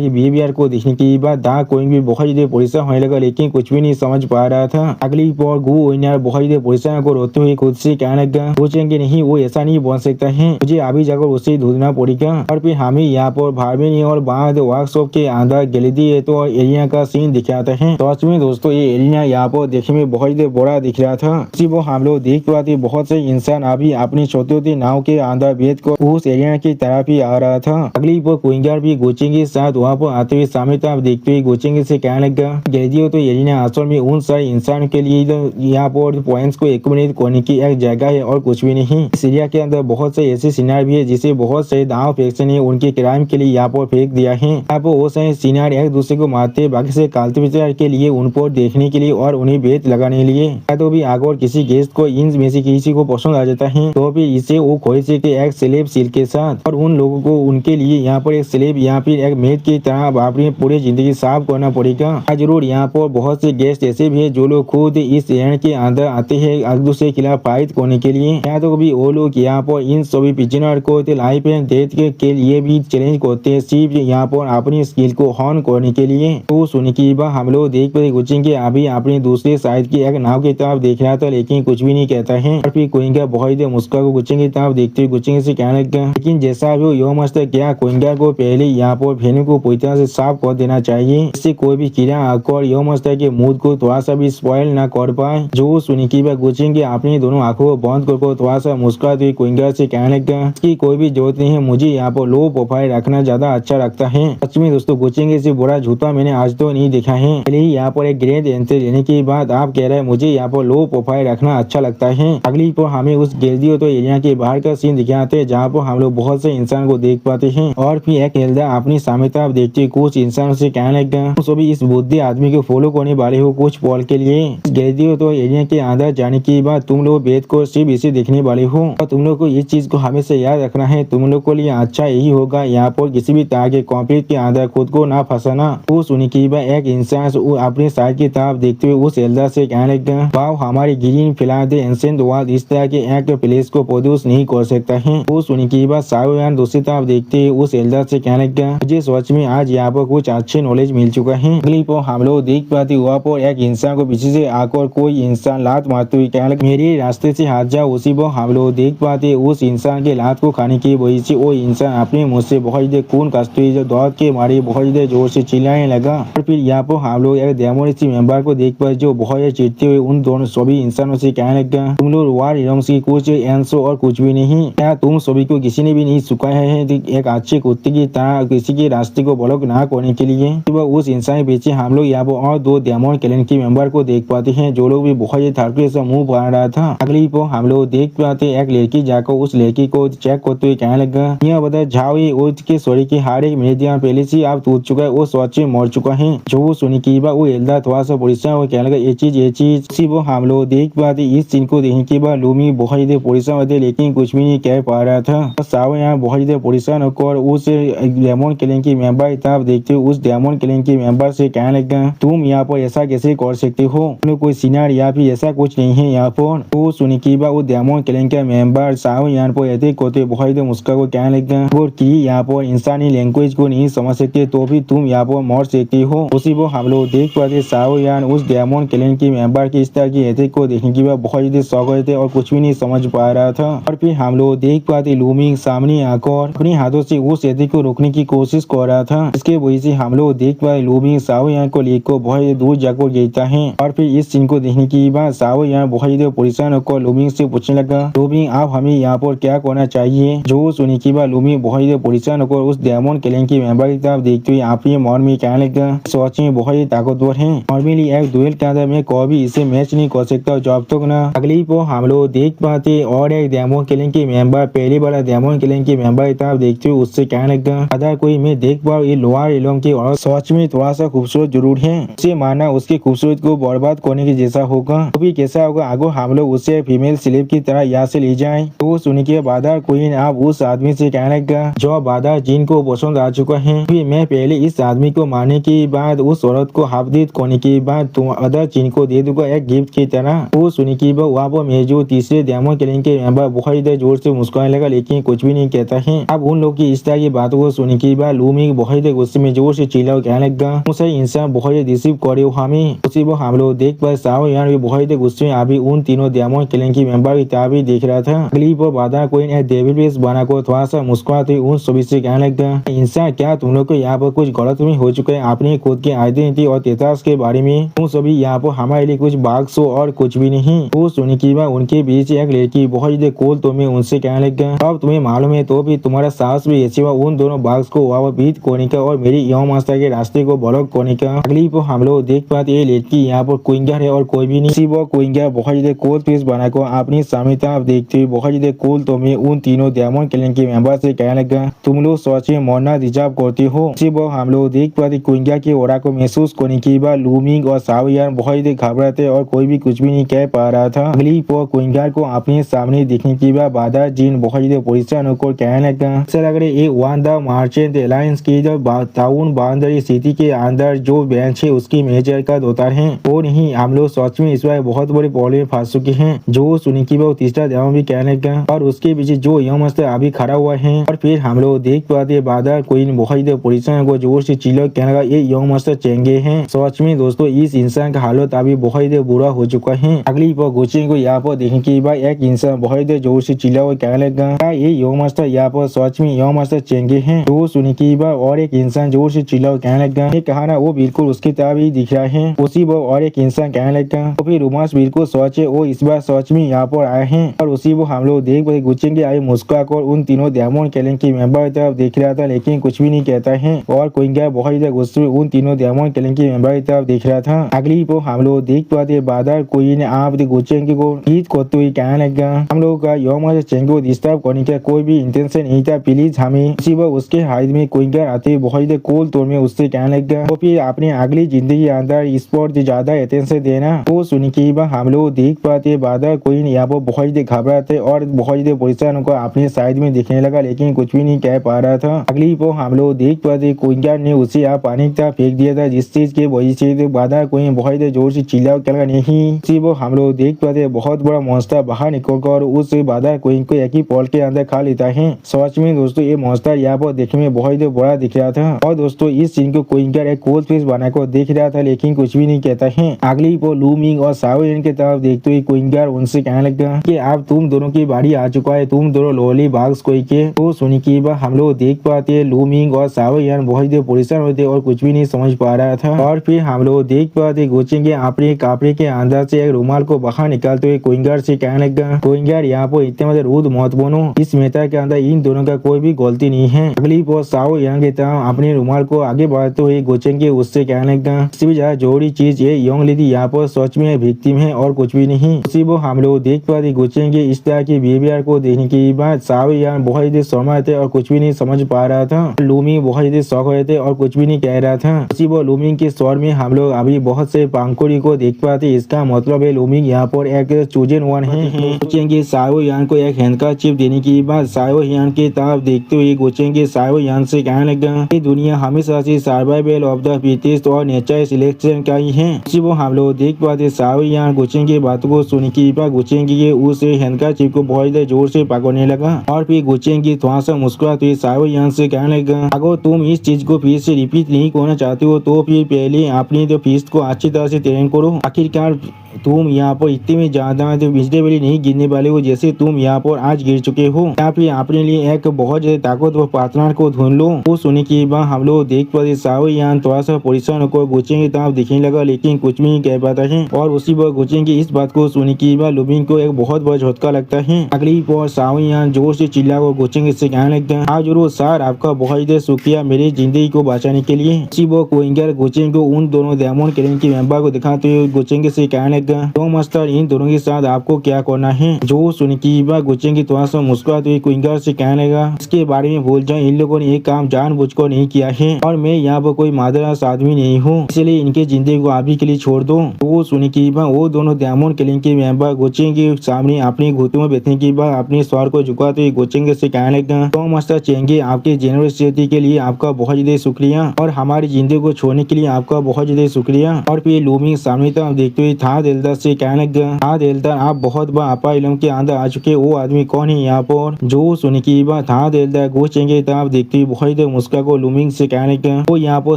की बिहेवियर को देखने के बाद दा कोइंग भी बहुत ज्यादा परेशान होने लगा, लेकिन कुछ भी नहीं समझ पा रहा था। अगली बार गो विनर बहुत ज्यादा परेशान को रोते हुए खुद से कहने लगा, सोचेंगे नहीं वो ऐसा नहीं बन सकता है, मुझे अभी जाकर उसे ढूंढना पड़ेगा। और फिर हमें यहाँ पर भारवेनी और बाद वर्कशॉप के अंदर गैलेडी तो एलिया का सीन दिखाता है। तो सच में दोस्तों ये एलिया यहाँ पर देखने में बहुत ही बड़ा दिख रहा था। इसी वो हम लोग देख पाते बहुत से इंसान अभी अपनी छोटी नाव के अंदर बैठ कर उस एलिया की तरफ ही आ रहा था। अगली वो क्विंगर भी गोचिंग के साथ वहाँ पर आते हुए सामने तरफ देखते हुए गोचिंग से कहने लगा, गैलेडियो तो एलिया असल में उन सारे इंसान के लिए यहाँ पर पॉइंट्स को एकोमोडेट करने की एक जगह है और कुछ भी नहीं। इस एरिया के अंदर बहुत से ऐसे सिनार भी है जिसे बहुत से दाव फैक्शन ने उनके क्राइम के लिए यहाँ पर फेंक दिया है। यहाँ पर वो सारे सिनार एक दूसरे को मारते बाकी से कल्टिवेटर के लिए उन पर देखने के लिए और उन्हें बेच लगाने के लिए। तो भी अगर किसी गेस्ट को इन में से किसी को पसंद आ जाता है तो फिर इसे वो खोज से एक स्लेब सील के साथ और उन लोगों को उनके लिए यहाँ पर एक स्लेब या फिर एक मेड की तरह अपनी पूरी जिंदगी साफ करना पड़ेगा। जरूर यहाँ पर बहुत से गेस्ट ऐसे भी है जो लोग खुद इस एंड के अंदर आते हैं एक दूसरे के खिलाफ फाइट करने के लिए। या तो भी वो लोग यहाँ पर इन सभी प्रिजनर को लाइफ एंड डेथ के लिए भी चैलेंज करते हैं, सिर्फ यहाँ पर अपनी स्किल को हॉर्न करने के लिए। तो सुन की बात हम लोग देख पाते गुचिंग अभी अपनी दूसरी साइड की एक नाव की तरफ देख रहा था, लेकिन कुछ भी नहीं कहता है। और फिर कोइंगा बहुत मुस्का को गुचिंग की तरफ देखते हुए गुचिंग से कहने लगा, लेकिन जैसा भी यो मस्त क्या कोइंगा को पहले यहाँ पर भेनू को पूरी तरह से साफ कर देना चाहिए, इससे कोई भी कीड़ा आकर यो मस्त के मूड को थोड़ा सा भी स्पॉइल ना कर पाए। जो सुनी की बात गुचिंग अपनी दोनों आंखों को बंद कर थोड़ा सा मुस्कुराते हुए कोइंगा से कहने लगा, इसकी कोई भी जरूरत नहीं है, मुझे यहाँ पर लो प्रोफाइल रखना ज्यादा अच्छा लगता है। सच में दोस्तों गुचिंग से बुरा जूता मैंने आज तो नहीं देखा है। पहले ही यहाँ पर एक ग्रेड एंट्री लेने के बाद आप कह रहे हैं मुझे यहाँ पर लो प्रोफाइल रखना अच्छा लगता है। अगली पर हमें उस गैलेडियो तो एरिया के बाहर का सीन दिखाते हैं जहाँ पर हम लोग बहुत से इंसान को देख पाते हैं। और फिर एक एल्डा अपनी सामने तरफ देखते कुछ इंसान से कहने लगा, सभी इस बुद्धि आदमी को फॉलो करने वाले हो कुछ पॉल के लिए। गैलेडियो तो एरिया के अंदर जाने के बाद तुम लोग बेद को सिर्फ इसे देखने वाले हो और तुम लोग को इस चीज को हमेशा याद रखना है, तुम लोग को लिए अच्छा यही होगा यहाँ पर किसी भी तरह के कॉन्फ्लिक्ट के अंदर खुद को ना फंसाना। वो सुनी की बात एक इंसान अपने साइड की तरफ देखते हुए उस एल्डा से कहने लगा, वाव हमारी ग्रीन फिलहाल एंशिएंट वर्ल्ड इस तरह के एक प्लेस को प्रोड्यूस नहीं कर सकता है। वो सुनी की बात सावयान दूसरी तरफ देखते हुए उस एल्डा से कहने लगा, मुझे सच में आज यहाँ पर कुछ अच्छे नॉलेज मिल चुका है। अगली पर हम लोग देख पाते हुआ पर एक इंसान को पीछे से आकर कोई इंसान लात मारते हुए कहने लगा, मेरे रास्ते से हट जाओ। उसी पर हम लोग देख पाते उस इंसान के लात को खाने की वजह से वो इंसान अपने मुंह से बहुत ज्यादा खून कसते हुए दौड़ के मारे बहुत ज्यादा जोर से चिल्लाने लगा। और फिर यहाँ पर हम लोग एक डेमोनिस्ट मेंबर को देख पाए जो बहुत ज्यादा चिढ़ते हुए उन दोनों सभी इंसानों से कहने लगा, तुम लोग वार इलम्स की कुछ एंसो और कुछ भी नहीं, क्या तुम सभी को किसी ने भी नहीं सुखाया है एक अच्छे कुत्ते की तरह किसी के रास्ते को ब्लॉक ना करने के लिए। तो उस इंसान के पीछे हम लोग यहाँ पर और दो डेमन क्लैन के मेंबर को देख पाते हैं जो लोग भी बहुत थर्टी से मुंह बना रहा था। अगली पर हम लोग देख पाते एक लड़की जाकर उस लड़की को चेक करते हुए कहने लगा, यह बता जाओ के सॉरी की हर एक मिनट पहले से आप टूट चुका है, वो सच में मर चुका है। जो सुनी की बात वो एल्डा थोड़ा सा परेशान हो कहने लगा, ये चीज उसी वो हम लोग देख पाते इस सीन को देखने के बाद लूमी बहुत ज्यादा परेशान होते लेकिन कुछ भी नहीं कह पा रहा था। साव यहाँ बहुत ज्यादा परेशान होकर उस डेमन क्लैन की मेंबर तरफ देखते हुए उस डेमन क्लैन की मेंबर से कहने लगा, तुम यहाँ पर ऐसा कैसे कर सकते हो, कोई सीनार या फिर ऐसा कुछ नहीं है यहाँ पर। तो सुनी की बात वो डेमन क्लैन का मेंबर साव यहाँ पर ऐसे करते बहुत ज्यादा मुस्कुरा को कहने लगा, और की यहाँ पर इंसानी लैंग्वेज को नहीं समझ सकते तो भी तुम यहाँ पर मर सकती हो। उसी को हम लोग देख पाते साव यान उस डेमन क्लैन की मेंबर की इस तरह की एथिक को देखने के बाद बहुत ज्यादा शौक हुए थे और कुछ भी नहीं समझ पा रहा था। और फिर हम लोग देख पाते लूमिंग सामने आकर अपने हाथों से उस एथिक को रोकने की कोशिश कर रहा था। इसके वजह से हम लोग देख पाए लूमिंग साव यान को लेकर बहुत दूर जाकर गिरता है। और फिर इस सीन को देखने के बाद साव यान बहुत ज्यादा परेशान होकर लूमिंग से पूछने लगा, लूमिंग आप हमें यहाँ पर क्या करना चाहिए। जो सुनी के बाद लूमिंग बहुत ज्यादा परेशान होकर उस डेमन क्लैन की मेंबर की तरफ देखते हुए अपने मन में कहने लगा, सच में बहुत ही ताकतवर है, नॉर्मली एक डुएल के अंदर मैं कभी इसे मैच नहीं कर सकता जब तक ना। अगली पर हम लोग देख पाते और एक डेमन क्लैन की मेंबर पहले वाला डेमन क्लैन की मेंबर की तरफ देखते हुए उससे कहने लगा, अगर कोई मैं देख पाऊँ ये लोअर एलोम की और सच में थोड़ा सा खूबसूरत जरूर है, उसे माना उसकी खूबसूरत को बर्बाद करने के जैसा होगा, तो भी कैसा होगा अगर हम लोग उसे फीमेल स्लेव की तरह यहाँ से ले जाए। तो सुन के बादर क्वीन आप उस आदमी से कहने लगा जो बादर जिन को पसंद आ चुका है, फिर मैं पहले इस आदमी को मारने के बाद उस औरत को हाफदित करने के बाद तुम अदर जिन को दे दूंगा एक गिफ्ट की तरह। वो सुनी की वहाँ पर मैं जो तीसरे डेमन क्लैन के मेंबर बहुत जोर से मुस्कुराने लगा लेकिन कुछ भी नहीं कहता है। अब उन लोगों की इस तरह की बातों को सुन के बाद लूमिंग बहुत गुस्से में जोर से चिल्ला कहने लगा, मुझे इंसान बहुत रिसीव करे हमें। उसी वो हम लोग देख पर साओ यान भी बहुत गुस्से में अभी उन तीनों डायमंड क्लैन की मेंबर की तरफ भी देख रहा था। अगली वो बाधा कोई डेविल बेस बना को थोड़ा सा मुस्कुराते उन सभी से कहने लगा, इंसान क्या तुम लोग को यहाँ पर कुछ गलतफहमी हो चुका है अपनी खुद की आइडेंटिटी और इतिहास के बारे में। तुम सभी यहाँ पर हमारे लिए कुछ बाग शो और कुछ भी नहीं। वो सुनी की बात उनके बीच एक लड़की बहुत ही कोल तुम्हें उनसे कहने लगा, अब तुम्हें मालूम है तो भी तुम्हारा साहस भी ऐसी उन दोनों बाग्स को वापीत करने का और मेरी यौम मास्टर के रास्ते को ब्लॉक करने का। अगली पर हम लोग देख पाते ये लड़की यहाँ पर क्विंगर है और कोई भी नहीं। वो क्विंगर बहुत ही कोल पीस बना को अपनी सामने तरफ देखते हुए बहुत ही कोल तुम्हें उन तीनों डायमंड क्लैन के मेंबर से कहने लगा, तुम लोग सच में मरना डिजर्व करते हो। वो हम लोग देख पाते क्विंगर के ओरा को महसूस करने के बाद लूमिंग और साओ यान बहुत ही घबराते और कोई भी कुछ भी नहीं कह पा रहा था। अगली पर क्विंगर को अपने सामने देखने के बाद बाधा जीन बहुत ही परेशान होकर कहने लगा, ऐसा लग रहा है वन द मर्चेंट एलायंस की जो टाउन बाउंड्री सिटी के अंदर जो बेंच है उसकी मैनेजर का दोतार है वो नहीं। हम लोग सच में इस बार बहुत बड़े प्रॉब्लम में फंस चुके हैं। जो सुनी की वो तीसरा देवा भी कहने लगा और उसके पीछे जो यम अभी खड़ा हुआ है। और फिर हम लोग देख पाते बाधा कोई बहुत ही परेशान को जोर से चिल्ला कहने लगा, ये यम चेंगे हैं। सच में दोस्तों इस इंसान का हालत अभी बहुत ही बुरा हो चुका है। अगली पर गुचे को यहाँ पर देखने के बाद एक इंसान बहुत ही जोर से चिल्ला हुआ कहने लगा, क्या ये यम यहाँ पर सच में यम चेंगे हैं। तो सुनी की बात और एक इंसान जोर से चिल्ला कहने लगा, ये कहा ना वो बिल्कुल उसकी तरह ही दिख रहा है। उसी वो और एक इंसान कहने लगा, तो फिर रोमांस बिल्कुल सच है, वो इस बार सच में यहाँ पर आए हैं। और उसी वो हम लोग देख गुचे के आए मुस्कुरा कर उन तीनों डायमंड क्लैन की मेंबर की तरफ देख रहा था लेकिन कुछ भी नहीं कहता है। और क्विंगर बहुत ही गुस्से में उन तीनों डायमंड क्लैन की मेंबर की तरफ देख रहा था। अगली वो हम लोग देख पाते बादर कोई ने आप गुचे को ईद करते हुए कहने लगा, हम लोग का यम चेंगे को डिस्टर्ब करने का कोई भी इंटेंशन नहीं था, प्लीज हमें। उसी वो उसके हाथ में क्विंगर आते बहुत ही कोल तोड़ में उससे कहने लगा, तो फिर अपने अगली जिंदगी अंदर इस पर ज्यादा अटेंशन देना। वो सुन के हम लोग देख पाते बादर कोई यहाँ पर बहुत ही घबराते और बहुत ही परेशान होकर अपने साइड में दिखने लगा लेकिन कुछ भी नहीं कह पा रहा था। अगली वो हम लोग देख पाते क्विंगर ने उसे आप पानी की तरफ फेंक दिया था जिस चीज के वजह से बादर कोई बहुत ही जोर से चिल्ला लगा नहीं। उसी वो हम लोग देख पाते बहुत बड़ा मॉन्स्टर बाहर निकलकर उस बादर कोई को एक ही पॉल के अंदर खा लेता है। सच में दोस्तों ये मॉन्स्टर यहाँ पर देखने में बहुत ही बड़ा दिख रहा था। और दोस्तों इस सीन को क्विंगर एक कोल पीस बनाकर देख रहा था लेकिन कुछ भी नहीं कहता है। अगली वो लूमिंग और साओ यान की तरफ देखते हुए क्विंगर उनसे कहने लगा कि अब तुम दोनों की बारी आ चुका है, तुम दोनों लोली बाग्स कोई के। तो सुनी की बात हम लोग देख पाते लूमिंग और साओ यान बहुत ही परेशान होते और कुछ भी नहीं समझ पा रहा था। और फिर हम लोग देख पाते गुचे अपने कपड़े के अंदर से एक रुमाल को बाहर निकालते हुए क्विंगर से कहने लगा, क्विंगर यहाँ पर इतने रूद मत बनो, इस मेहता के अंदर इन दोनों का कोई भी गलती नहीं है। अगली वो साओ यान की तरह अपने रुमाल को आगे बढ़ाते हुए गुचेंगे उससे कहने लगा, इससे भी ज्यादा जरूरी चीज ये यंग लेडी यहाँ पर सच में विक्टिम है और कुछ भी नहीं। उसी वो हम लोग देख पाते गुचेंगे इस तरह की बिहेवियर को देखने के बाद साओ यान बहुत ही शर्मा थे और कुछ भी नहीं समझ पा रहा था। लूमिंग बहुत ही शौक हुए थे और कुछ भी नहीं कह रहा था। उसी वो लूमिंग के स्वर में हम लोग अभी बहुत से पांकुरी को देख पाते, इसका मतलब है लूमिंग यहाँ पर एक चूजन वन है। गुचेंगे साओ यान को एक हैंडका चिप देने के बाद साओ यान की तरफ देखते हुए गुचेंगे साओ यान से कहने लगा, ये दुनिया हमेशा से सर्वाइवल ऑफ द फिटेस्ट और नेचर सिलेक्शन का ही है। उसी वो हम लोग देख पाते साओ यान गुचेंगे बातों को सुन के बाद गुचेंगे उस हैंडका चिप को बहुत जोर से पकड़ने लगा। और फिर गुचेंगे थोड़ा सा मुस्कुराते साओ यान से कहने लगा, अगर तुम इस चीज को फिर से रिपीट नहीं करना चाहते हो तो फिर पहले अपनी तो फीस को अच्छी तरह से ट्रेन करो। आखिरकार तुम यहाँ पर इतने में ज्यादा विजिटेबली नहीं गिरने वाले हो जैसे तुम यहाँ पर आज गिर चुके हो, या फिर अपने लिए एक बहुत ज्यादा ताकतवर पार्टनर को ढूंढ लो। वो सुनने के बाद हम लोग देख पाते साओ यान थोड़ा सा परेशान होकर गुचे की तरफ दिखने लगा लेकिन कुछ भी नहीं कह पाता है। और उसी पर गुचे की इस बात को सुनने के बाद लूमिंग को एक बहुत बड़ा झटका लगता है। अगली पर साओ यान जोर से चिल्ला कर गुचे से कहने लगता है, हाँ जरूर सर, आपका बहुत ही शुक्रिया मेरी जिंदगी को बचाने के लिए। उसी वो क्विंगर गुचे को उन दोनों डायमंड क्लैन के मेंबर को दिखाते हुए गुचे से कहने लगा, तो मास्टर इन दोनों के साथ आपको क्या करना है। जो सुन की बात गुचेंगे थोड़ा सा मुस्कुराते हुए क्विंगर से कहने लगा, इसके बारे में भूल जाए, इन लोगों ने ये काम जानबूझकर नहीं किया है और मैं यहाँ पर कोई मादरस आदमी नहीं हूँ, इसलिए इनके जिंदगी को आप ही के लिए छोड़ दो। वो सुन की बात वो दोनों डायमंड क्लैन के मेंबर गुचेंगे सामने अपने घुटनों में बैठने के बाद अपने स्वर को झुकाते हुए गुचेंगे से कहने लगा, तो मास्टर चेंगे आपके जेनरसिटी के लिए आपका बहुत ज्यादा शुक्रिया और हमारी जिंदगी को छोड़ने के लिए आपका बहुत ज्यादा शुक्रिया। और फिर लूमिंग सामने तरफ देखते हुए था एल्दर से कहने लगा, हाथ एल्दर आप बहुत बार आपा इलम के अंदर आ चुके, वो आदमी कौन है यहाँ पर? जो सुनी की बात हाथ एल्दर गोचेंगे तब देखते बहुत मुस्का को लूमिंग से कहने लगा, वो यहाँ पर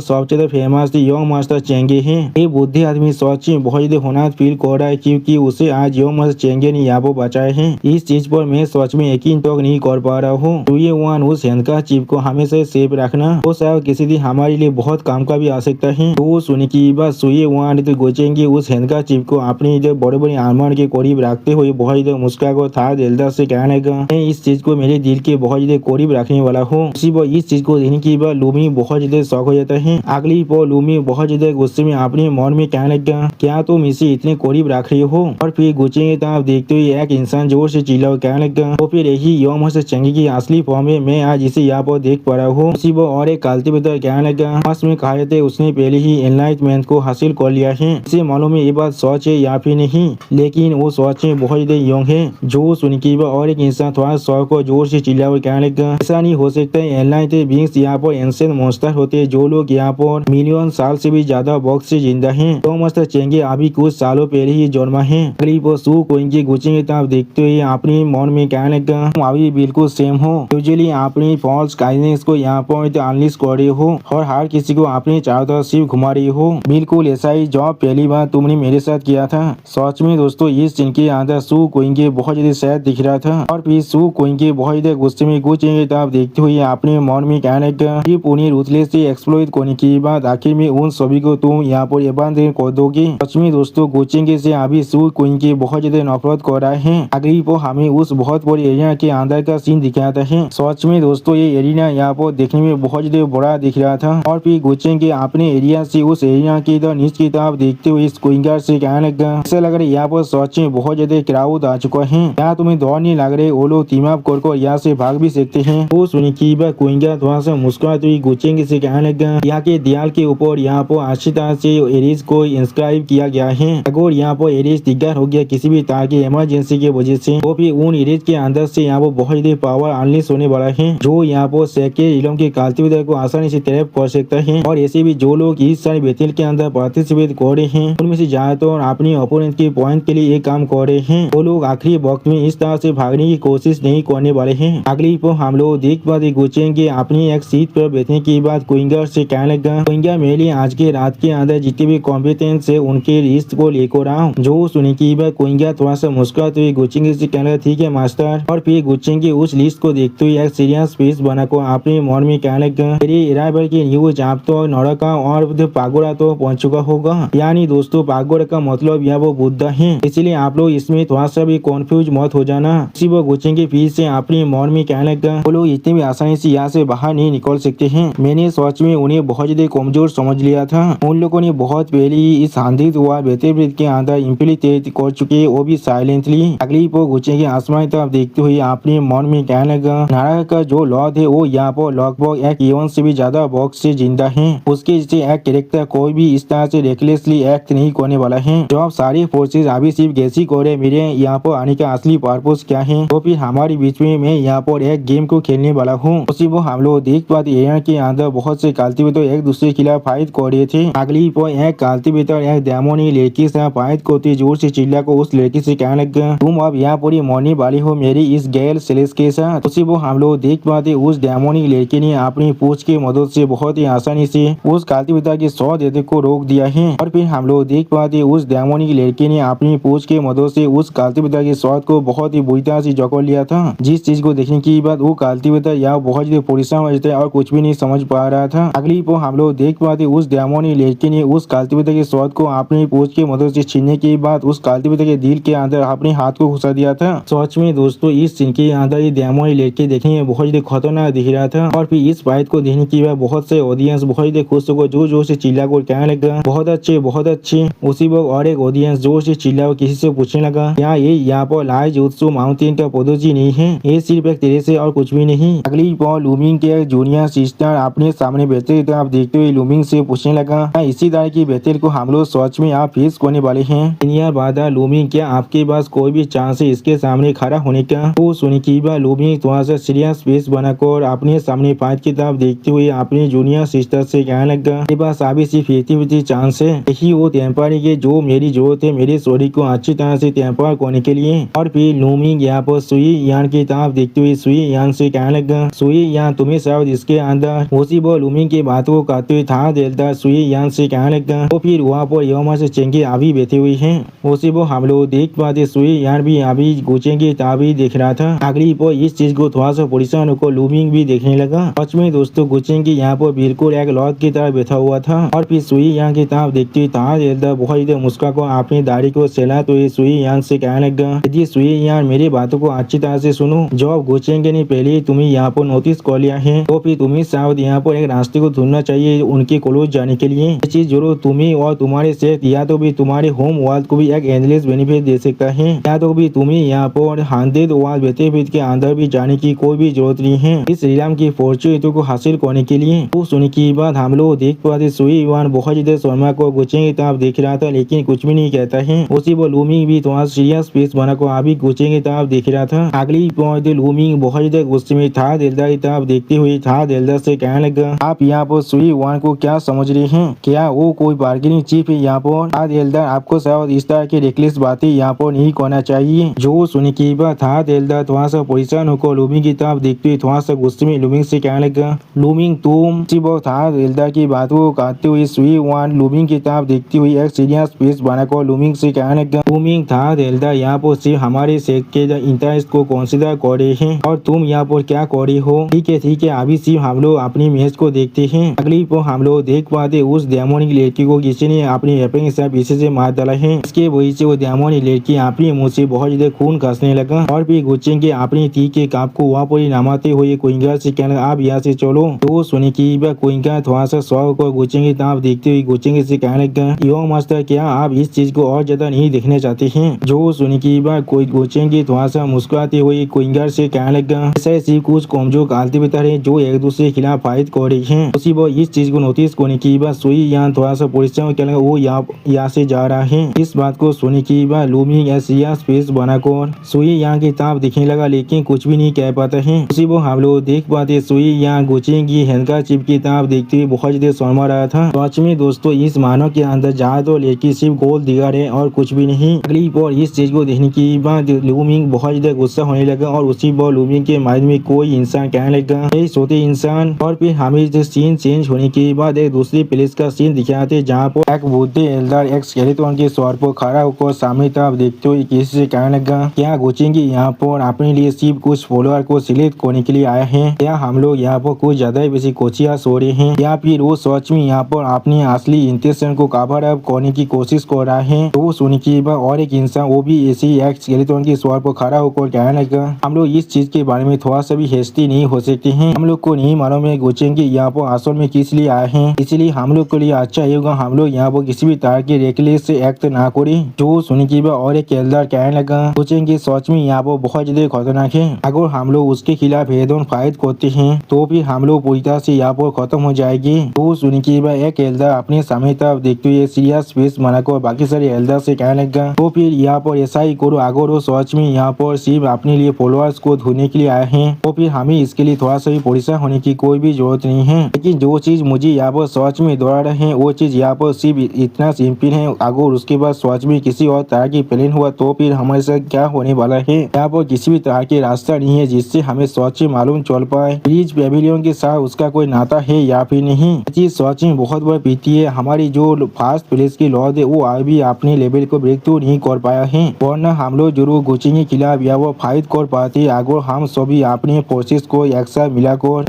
सबसे फेमस यंग मास्टर चेंगे है। ये बुद्धि आदमी सच में बहुत होना फील कर रहा है क्योंकि उसे आज यंग मास्टर चेंगे ने यहाँ पर बचाए हैं। इस चीज पर मैं सच में यकीन तो नहीं कर पा रहा हूँ। तो ये वन उस हैंड का चिप को हमेशा सेफ रखना, वो शायद किसी दिन हमारे लिए बहुत काम का भी आ सकता है। तो सुनी की बात सुई वन तो गोचेंगे उस हैंड का चिप को अपनी जो बड़े बड़े आर्मर के करीब रखते हुए बहुत मुस्का को था एल्दर से कहने लगा, मैं इस चीज को मेरे दिल के बहुत ज्यादा करीब रखने वाला हूँ। इस चीज को देखने के बाद लूमी बहुत ज्यादा शौक हो जाता है। अगली पर लूमी बहुत ज्यादा गुस्से में अपने मन में कहने लगा, क्या तुम इसे इतने करीब रख रही हो? और फिर गुचेंगे तब देखते हुए एक इंसान जोर से चिल्ला कहने लगा, तो फिर यही यौम मास्टर चेंगे की असली फॉर्म है, मैं आज इसे यहाँ पर देख पा रहा हूँ। और एक कल्टिवेटर कहने लगा, में कहा जाता है उसने पहले ही एनलाइटमेंट को हासिल कर लिया है। इसे मालूम है ये बात सच है या फिर नहीं, लेकिन वो सच में बहुत ज्यादा यंग है। जो सुन की और एक इंसान थोड़ा शौक को जोर से चिल्ला हुआ कहने लगा, ऐसा नहीं हो सकता है, एनलाइटेड बीइंग्स यहाँ पर एंशिएंट मॉन्स्टर होते हैं जो लोग यहाँ पर मिलियन साल से भी ज्यादा वक्त से जिंदा है। तो मास्टर चेंगे अभी कुछ सालों पहले ही जन्मा है। अगली पर सू कोइंगे गुचेंगे तब देखते हुए अपने मन में कहने लगा, तुम अभी बिल्कुल सेम हो। यूजुअली अपनी फॉल्स काइनेस को यहाँ पर अनलिश कर रही हो और हर किसी को अपने चारों तरफ सिर्फ घुमा रही हो। बिल्कुल ऐसा ही जॉब पहली बार तुमने मेरे साथ किया था। सच में दोस्तों इस सीन के अंदर सू कोइंगे बहुत ज्यादा सैड दिख रहा था और फिर सू कोइंगे बहुत ज्यादा गुस्से में गुचेंगे तब देखते हुए अपने मन में कहने लगा, उन्हें रूथलेस से एक्सप्लॉइट करने के बाद आखिर में उन सभी को तुम यहाँ पर अबैंडन कर दोगे। सच में दोस्तों गुचेंगे से अभी सू कोइंगे बहुत ज्यादा नफरत कर रहा है। अगली पर हमें उस बहुत बड़े एरिया के अंदर का सीन दिखाता है। सच में दोस्तों ये एरिया यहाँ पर देखने में बहुत ज्यादा बड़ा दिख रहा था और फिर गुचेंगे अपने एरिया से उस एरिया की नीचे की तरफ देखते हुए इस कोइंगर से कहने लगा, ऐसा लग रहा है यहाँ पर सच में बहुत ज्यादा क्राउड आ चुका है, क्या तुम्हें डर नहीं लग रहे? वो लोग टीम अप कर यहाँ से भाग भी सकते हैं। वो सुनी की बात कोइंगर थोड़ा सा मुस्कुराते हुए गुचेंगे से कहने लगा, यहाँ के दीवार के ऊपर यहाँ पर अच्छी तरह से एरिज को इंस्क्राइब किया गया है। अगर यहाँ पर एरिज दिग्गज हो गया किसी भी तरह की इमरजेंसी की वजह से, तो फिर उन एरिज के अंदर से यहाँ पर बहुत ज्यादा पावर अनलिश होने वाला है जो यहाँ पर सेके इलम के कल्टिवेटर को आसानी से ट्रैप कर सकता है। और ऐसे भी जो लोग इस सारे बैटल के अंदर पार्टिसिपेट कर रहे हैं उनमें से ज्यादातर अपने ओपोनेंट के पॉइंट के लिए ये काम कर रहे हैं। वो लोग आखिरी वक्त में इस तरह से भागने की कोशिश नहीं करने वाले हैं। अगली पर हम लोग देख पाते गुचेंगे अपनी एक सीट पर बैठने की बात कोइंगर से कहने लगा, कोइंगर मेरे लिए आज के रात के अंदर जितने भी कॉम्पिटेंस है उनके लिस्ट को लेकर आओ। जो सुनी की बात कोइंगर थोड़ा सा मुस्कुराते हुए गुचेंगे से कहने लगा, ठीक है मास्टर। और फिर गुचेंगे उस लिस्ट को देखते हुए एक सीरियस फेस बनाकर अपने मन में कहने लगा, मेरी अराइवल की न्यूज आप तो नौरका और पागोड़ा तो पहुंच चुका होगा। यानी दोस्तों पागोड़ा का मतलब यह वो बुद्धा है, इसलिए आप लोग इसमें थोड़ा सा भी कंफ्यूज मत हो जाना। इसी वो गुचेंगे फिर से अपने मन में कहने लगा, वो लोग इतने भी आसानी से यहाँ से बाहर नहीं निकल सकते हैं। मैंने सच में उन्हें बहुत ज्यादा कमजोर समझ लिया था। उन लोगों ने बहुत पहले ही इस आंधी हुआ बेहतर के अंदर इम्प्लीटेट कर चुके, वो भी साइलेंटली। अगली पर गुचेंगे आसमान तरफ देखते हुए अपने मन में कहने लगा, नारा का जो लॉर्ड है वो यहाँ पर लगभग एक इवन से भी ज्यादा बॉक्स से जिंदा है। उसके जैसे एक कैरेक्टर कोई भी इस तरह से रेकलेसली एक्ट नहीं करने वाला है। जब सारी फोर्सेज अभी सिर्फ गैसी करे मेरे यहाँ पर आने का असली पर्पस क्या है, तो फिर हमारे बीच में मैं यहाँ पर एक गेम को खेलने वाला हूँ। उसी वो हम लोग देख पाते एरिया के अंदर बहुत से कल्टिवेटर एक दूसरे के खिलाफ फाइट कर रहे थे। अगली पर एक कल्टिवेटर एक डेमोनी लड़की से फाइट करती जोर से चिल्ला को उस लड़की से कहने लगा, तुम अब यहाँ पूरी मरने वाली हो मेरी इस गैल सेलेस के साथ। उसी वो हम लोग देख पाते उस डेमोनी लड़की ने अपनी पूछ की मदद से बहुत ही आसानी से उस कल्टिवेटर के 100 देते को रोक दिया है। और फिर हम लोग देख पाते उस डेमोनी लड़की ने अपनी पूछ की मदद से उस कल्टिवेटर के शॉट को बहुत ही बुरी तरह से जकड़ लिया था। जिस चीज को देखने की बाद वो कल्टिवेटर यहाँ बहुत ही परेशान हो जाता है और कुछ भी नहीं समझ पा रहा था। अगली पर हम लोग देख पाते उस डेमोनी लड़की ने उस कल्टिवेटर के शॉट को अपनी पूछ की मदद से छीनने के बाद उस कल्टिवेटर के दिल के अंदर अपने हाथ को घुसा दिया था। सच में दोस्तों इस सीन के अंदर ये डेमोनी लड़की देखने में बहुत ही खतरनाक दिख रहा था। और फिर इस फाइट को देखने की बाद बहुत से ऑडियंस बहुत ही खुश होकर जोर जोर से चिल्ला कर कहने लगा, बहुत अच्छे बहुत अच्छे। उसी वक्त और एक ऑडियंस जोर से चिल्ला किसी से पूछने लगा, क्या ये यहाँ पर लाइज उत्सव माउंटेन का पौधोजी नहीं है? ये सिर्फ एक तेरे से और कुछ भी नहीं। अगली पर लूमिंग के जूनियर सिस्टर अपने सामने बैठे थे, आप देखते हुए लूमिंग से पूछने लगा, इसी तरह की बेहतर को हम लोग सच में आप फेस करने वाले हैं? इंडिया बाधा लूमिंग, क्या आपके पास कोई भी चांस है इसके सामने खड़ा होने का? तो सुनी की बात लूमिंग थोड़ा सा सीरियस फेस बनाकर अपने सामने फाइट की तरफ देखते हुए अपने जूनियर सिस्टर से कहने लगा, मेरे पास अभी सिर्फ 50-50 चांस है। यही वो टेम्परी के जो मेरी मेरी जरूरत है मेरे शरीर को अच्छी तरह से टेम्पर करने के लिए। और फिर लूमिंग यहाँ पर सुई यान की तरफ देखते हुए सुई यान से कहने लगा, सुई यान तुम्हें शायद इसके अंदर उसी वो लूमिंग की बात को करते हुए था देता सुई यान से कहने लगा। तो फिर वहाँ पर योमा से चेंगे अभी बैठे हुई है। उसी वो हम लोग देख पाते सुई यान भी अभी गुचेंगे तभी देख रहा था। अगली पर इस चीज को थोड़ा सा परेशान होकर लूमिंग भी देखने लगा। सच में दोस्तों गुचेंगे यहाँ पर बिल्कुल एक लौट की तरह बैठा हुआ था। और फिर सुई यान की तरफ देखते हुए था देता बहुत इधर मुस्का को अपनी दाढ़ी को सहला तो ये सुई यान से कहने लगा, यदि सुई यान मेरी बातों को अच्छी तरह से सुनो, जो गुचेंगे ने पहले तुम्हें यहाँ पर नोटिस कर लिया है तो फिर तुम्हें शायद यहाँ पर एक रास्ते को ढूंढना चाहिए उनके क्लोज जाने के लिए। ये चीज जरूर तुम्हें और तुम्हारे सेहत या तो भी तुम्हारे होम वर्ल्ड को भी एक एंडलेस बेनिफिट दे सकता है, या तो भी तुम्हें यहाँ पर 100 वर्ल्ड बेनिफिट के अंदर भी जाने की कोई भी जरूरत नहीं है इस श्रीराम की फॉर्चून को हासिल करने के लिए। तो सुनने की बात हम लोग देख पाते सुई यान बहुत ज्यादा शर्मा को गुचेंगे तरफ देख रहा था लेकिन कुछ भी नहीं कहता है। उसी वो लूमिंग भी थोड़ा सीरियस फेस बना को अभी गुचेंगे तरफ देख रहा था। अगली पॉइंट लूमिंग बहुत ज्यादा गुस्से में था दिलदार की तरफ देखते हुए था दिलदार से कहने लगा, आप यहाँ पर सुई यान को क्या समझ रहे हैं, क्या वो कोई बार्गेनिंग चीफ है यहाँ पर? था दिलदार आपको शायद इस तरह की रेकलेस बातें यहाँ पर नहीं करना चाहिए। जो सुनने की बात था दिलदार थोड़ा सा परेशान होकर लूमिंग की तरफ देखते हुए थोड़ा सा गुस्से में लूमिंग से कहने लगा, लूमिंग तुम वो था दिलदार की बात को कहते हुए सुई यान लूमिंग की तरफ देखती हुई एक सीरियस फेस बनाकर लूमिंग से कहने लगा, लूमिंग था दिलदार यहाँ पर सिर्फ हमारे सेहत के इंटरेस्ट को कंसीडर कर रहे हैं और तुम यहाँ पर क्या कर रही हो। ठीक है अभी सिर्फ हम लोग अपनी मैच को देखते हैं। अगली पर हम लोग देख पाते उस डेमोनिक लड़की को किसी ने अपनी वेपन के साथ पीछे से मार डाला है। इसके वजह से वो डेमोनिक लड़की अपनी मुंह से बहुत ज्यादा खून खसने लगा और फिर गुचेंगे अपनी टी के काप को वहाँ पर नमाते हुए क्विंगा से कहने आप यहाँ से चलो। तो सुनी की क्विंगा थोड़ा सा शौक को गुचेंगे तरफ देखते हुए गुचेंगे से कहने लगा, यो मास्टर क्या आप इस चीज को और ज्यादा नहीं देखने चाहते हैं। जो सुनी की बात कोई गुचेंगे थोड़ा सा मुस्कुराते हुए क्विंगा से कहने लगा, ऐसे ऐसी कुछ कमजोर कालते बता रहे जो एक दूसरे के खिलाफ फाइट कर रही है। उसी वो इस चीज को नोटिस करने की बात सुई यहाँ थोड़ा सा परेशान कहने लगा, वो यहाँ से जा रहा है। इस बात को सुनी की बात लूमिंग सीरियस फेस बनाकर सुई यहाँ की तरफ दिखने लगा लेकिन कुछ भी नहीं कह पाता है। उसी वो हम लोग देख पाते सुई यहाँ गुचेंगी हैंडका चिप की तरफ देखते हुए बहुत ज्यादा शर्मा रहा था। सच में दोस्तों इस मानव के अंदर जहाँ तो लड़की सिर्फ गोल दिगार है और कुछ भी नहीं। अगली बार इस चीज को देखने की बाद लूमिंग बहुत ज्यादा गुस्सा होने लगा और उसी बार लूमिंग के माइंड में कोई इंसान कहने लगा, ये सोते इंसान। और फिर हमें सीन चेंज होने के बाद एक दूसरे प्लेस का सीन दिखाते जहाँ पर एक बुद्धे एल्डर एक स्केलेटन के सर पर खड़ा होकर सामने तरफ देखते हुए किसी से कहने लगा, क्या गुचेंगे यहाँ पर अपने लिए सिर्फ कुछ फॉलोअर को सिलेक्ट करने के लिए आया है, क्या हम लोग यहाँ पर कुछ ज्यादा ही बेसी कोचिया सो रहे हैं या फिर वो सच में यहाँ पर अपनी असली इंटेंशन को कवर अप करने की कोशिश कर रहा है। तो सुनी की बात और एक इंसान वो भी ऐसे ही एक स्केलेटन के सर पर खड़ा होकर कहने लगा, हम लोग इस चीज के बारे में थोड़ा सा भी हेस्टी नहीं हो सकते हैं। हम लोग को नहीं मालूम है गुचेंगे यहाँ पर असल में किस लिए आए हैं, इसलिए हम लोग के लिए अच्छा होगा हम लोग यहाँ पर किसी भी तरह के रेकलेस से एक्ट ना करें। जो सुनी की बात और एक एल्डर कहने लगा, गुचेंगे सच में यहाँ पर बहुत ज्यादा खतरनाक है, अगर हम लोग उसके खिलाफ हेड ऑन फाइट करते हैं तो फिर हम लोग पूरी तरह से यहाँ पर खत्म हो जाएगी। तो सुनी की बात एक एल्डर अपने सामने तरफ देखते हुए सीरियस फेस बनाकर बाकी सारे एल्डर से कहने लगा, तो फिर यहाँ पर ऐसा ही करो, अगर वो सच में यहाँ पर सिर्फ अपने लिए फॉलोअर्स को ढूंढने के लिए आए हैं तो फिर हमें इसके लिए थोड़ा सा भी परेशान होने की कोई भी जरूरत नहीं है। लेकिन जो चीज मुझे यहाँ पर सच में दोहरा रहे हैं वो चीज यहाँ पर सिर्फ इतना सिंपल है, अगर उसके बाद सच में किसी और तरह की प्लान हुआ तो फिर हमारे साथ क्या होने वाला है। यहाँ पर किसी भी तरह के रास्ता नहीं है जिससे हमें सच में मालूम चल पाए ब्रिज पेविलियन के साथ उसका कोई नाता है या फिर नहीं। चीज सच में बहुत बड़ी पीती है, हमारी जो फास्ट प्लेस की लॉर्ड है वो आज भी अपने लेवल को ब्रेक थ्रू नहीं कर पाया है, वरना हम लोग जरूर गुचेंगे के खिलाफ या वो फाइट कर पाते अगर हम सभी अपने फोर्सेस को एक साथ मिलाकर